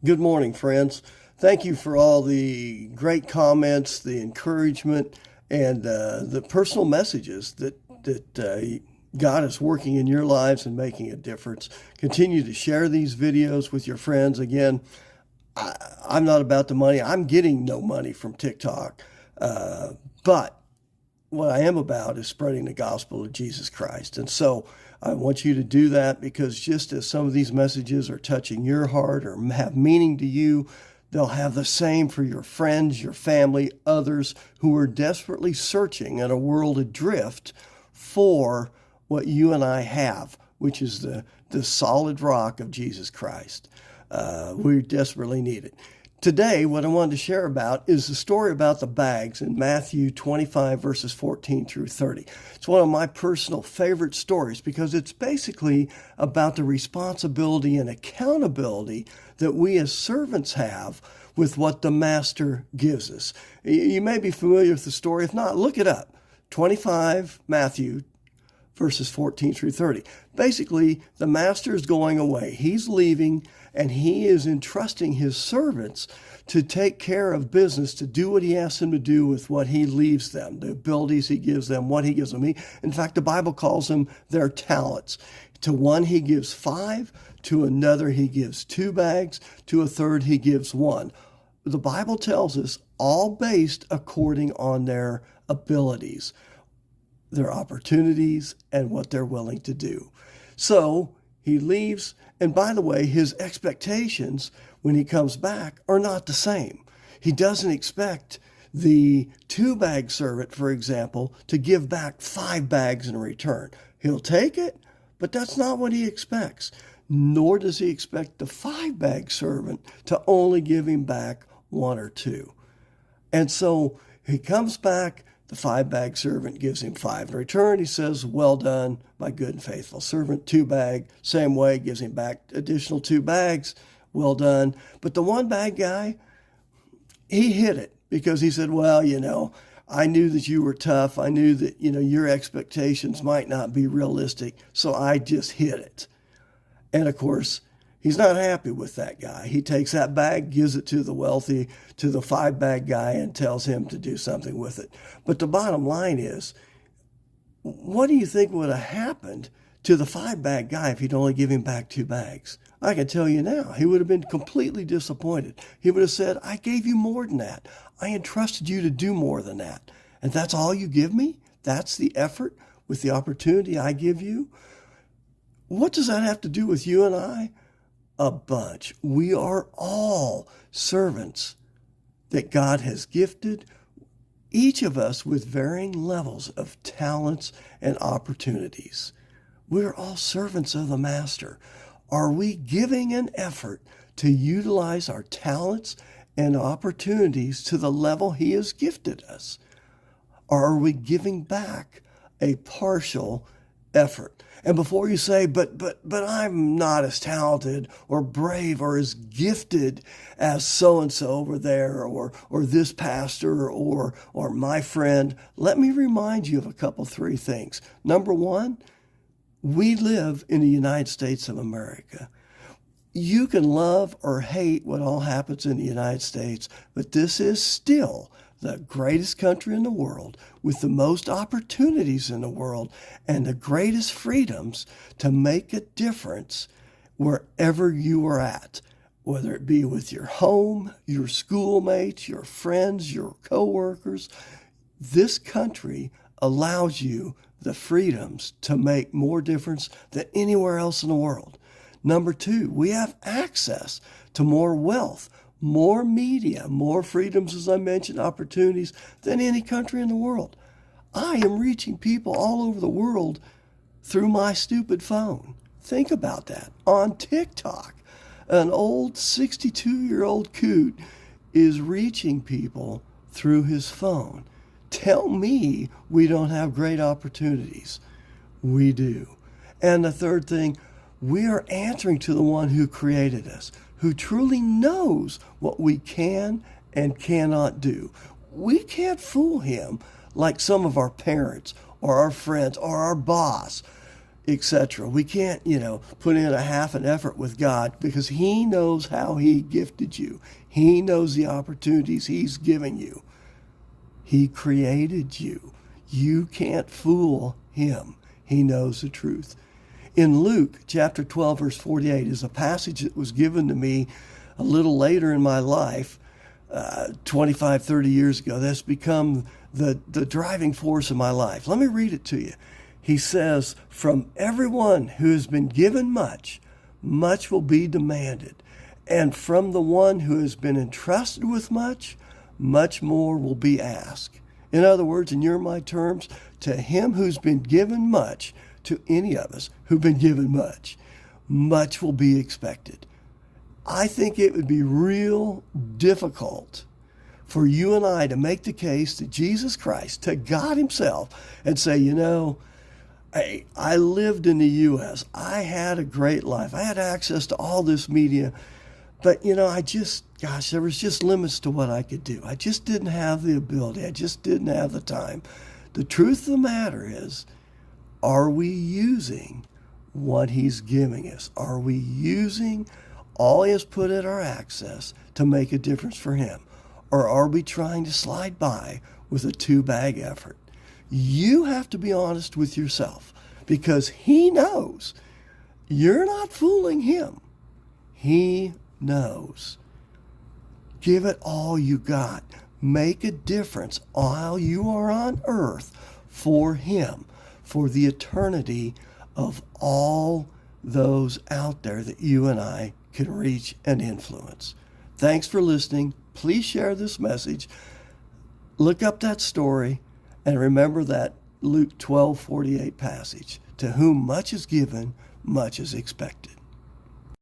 Good morning, friends. Thank you for all the great comments, the encouragement, and the personal messages that God is working in your lives and making a difference. Continue to share these videos with your friends. Again, I'm not about the money. I'm getting no money from TikTok, but what I am about is spreading the gospel of Jesus Christ. And so I want you to do that because just as some of these messages are touching your heart or have meaning to you, they'll have the same for your friends, your family, others who are desperately searching in a world adrift for what you and I have, which is the solid rock of Jesus Christ. We desperately need it. Today, what I wanted to share about is the story about the bags in Matthew 25, verses 14 through 30. It's one of my personal favorite stories because it's basically about the responsibility and accountability that we as servants have with what the master gives us. You may be familiar with the story. If not, look it up. 25, Matthew verses 14 through 30. Basically, the master is going away. He's leaving, and he is entrusting his servants to take care of business, to do what he asks them to do with what he leaves them, the abilities he gives them, what he gives them. In fact, the Bible calls them their talents. To one he gives 5, to another he gives 2 bags, to a third he gives 1. The Bible tells us all based according on their abilities, their opportunities, and what they're willing to do. So he leaves, and by the way, his expectations when he comes back are not the same. He doesn't expect the 2-bag servant, for example, to give back 5 bags in return. He'll take it, but that's not what he expects. Nor does he expect the 5-bag servant to only give him back 1 or 2. And so he comes back. The 5-bag servant gives him 5 in return. He says, "Well done, my good and faithful servant." 2-bag, same way, gives him back additional 2 bags. Well done. But the 1-bag guy, he hit it because he said, "Well, I knew that you were tough. I knew that, your expectations might not be realistic. So I just hit it." And of course, he's not happy with that guy. He takes that bag, gives it to the wealthy, to the 5-bag guy, and tells him to do something with it. But the bottom line is, what do you think would have happened to the 5-bag guy if he'd only given him back 2 bags? I can tell you now, he would have been completely disappointed. He would have said, "I gave you more than that. I entrusted you to do more than that. And that's all you give me? That's the effort with the opportunity I give you?" What does that have to do with you and I? A bunch. We are all servants that God has gifted, each of us with varying levels of talents and opportunities. We're all servants of the Master. Are we giving an effort to utilize our talents and opportunities to the level He has gifted us? Or are we giving back a partial effort? And before you say, but I'm not as talented or brave or as gifted as so-and-so over there or this pastor or my friend, let me remind you of a couple, 3 things. Number one, we live in the United States of America. You can love or hate what all happens in the United States, but this is still the greatest country in the world with the most opportunities in the world and the greatest freedoms to make a difference wherever you are at, whether it be with your home, your schoolmates, your friends, your coworkers. This country allows you the freedoms to make more difference than anywhere else in the world. Number 2, we have access to more wealth, more media, more freedoms, as I mentioned, opportunities than any country in the world. I am reaching people all over the world through my stupid phone. Think about that. On TikTok, an old 62-year-old coot is reaching people through his phone. Tell me we don't have great opportunities. We do. And the third thing, we are answering to the one who created us, who truly knows what we can and cannot do. We can't fool him like some of our parents or our friends or our boss. etc. We can't, put in a half an effort with God because He knows how He gifted you. He knows the opportunities He's given you. He created you. You can't fool Him. He knows the truth. In Luke chapter 12, verse 48 is a passage that was given to me a little later in my life, 25, 30 years ago. That's become the driving force of my life. Let me read it to you. He says, "From everyone who has been given much, much will be demanded. And from the one who has been entrusted with much, much more will be asked." In other words, in your and my terms, to him who's been given much, to any of us who've been given much, much will be expected. I think it would be real difficult for you and I to make the case to Jesus Christ, to God Himself, and say, hey, I lived in the U.S. I had a great life. I had access to all this media. But, there was just limits to what I could do. I just didn't have the ability. I just didn't have the time. The truth of the matter is, are we using what He's giving us? Are we using all He has put at our access to make a difference for Him? Or are we trying to slide by with a two-bag effort? You have to be honest with yourself because He knows. You're not fooling Him. He knows. Give it all you got. Make a difference while you are on earth for Him, for the eternity of all those out there that you and I can reach and influence. Thanks for listening. Please share this message. Look up that story and remember that Luke 12:48 passage. To whom much is given, much is expected.